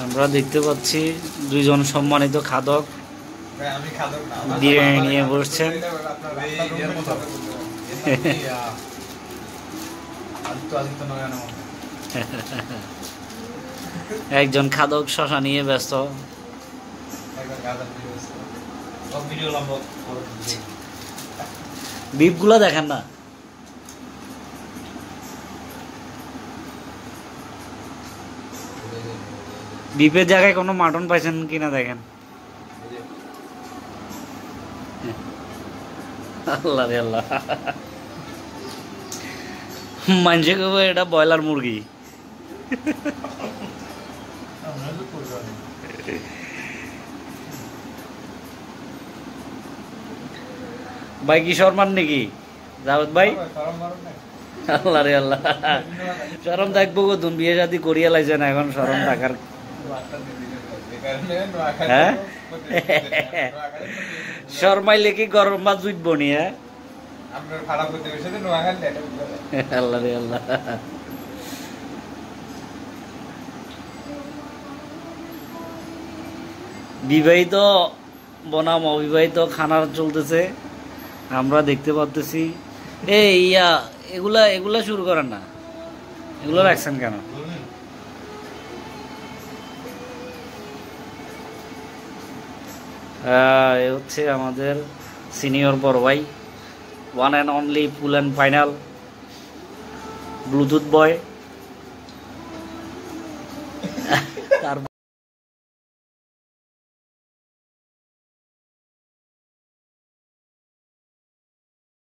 আমরা দেখতে পাচ্ছি দুইজন সম্মানিত খাদক বিরিয়ানি নিয়ে বসছেন। একজন খাদক শশা নিয়ে ব্যস্ত। বিপ গুলা দেখেন না, বিপের জায়গায় কোনো মাটন পাইছেন কিনা দেখেন। আল্লাহ রে আল্লাহ, মানুষে কবে এটা ব্রয়লার মুরগি। ভাই কি শর্মান নাকি জাভেদ ভাই? আল্লাহ রে আল্লাহ, শরম থাকবো গো, তুমি বিয়ে শাদী করিয়া লাইছে না, এখন শরম থাকার। হ্যাঁ শর্মাইলে কি গরম মাছ জুটবো নি? হ্যাঁ আল্লাহ রে আল্লাহ। বিবাহিত বনাম অবিবাহিত খানার চলতেছে, আমরা দেখতে পাচ্ছি। ইয়া এগুলা এগুলা শুরু করেন না, এগুলো রাখছেন কেন? এ হচ্ছে আমাদের সিনিয়র বড় ভাই, one and only full and final Bluetooth boy.